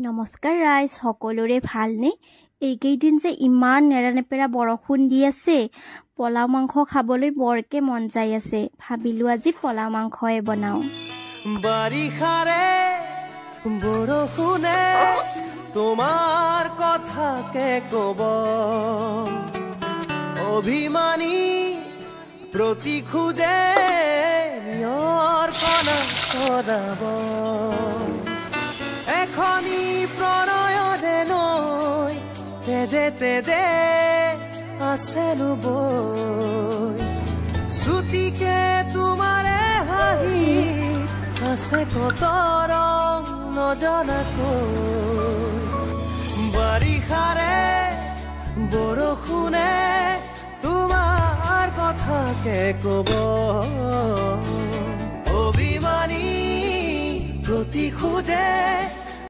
নমস্কাৰ ৰাইজ, সকলোৰে ভালনে? এইকেইদিন যে ইমান নেৰানেপেৰা বৰষুণ দি আছে, পোলাও মাংস খাবলৈ বৰকে মন যাই আছে। ভাবিলো আজি পোলাও মাংসয়ে বনাও। বাৰিষাৰে বৰষুণে তোমাৰ কথাকে কব, অভিমানী প্ৰতি খোজে নিয়ৰ কণা সদাব। এখনি প্ৰণয়নে নৈ তেজে তেজে আছে নবৈ, ছুটিকে তোমাৰে হাঁহি আছে কত ৰং নজনাকৈ। বাৰিষাৰে বৰষুণে তোমাৰ কথাকে কব, অভিমানী প্ৰতি খোজে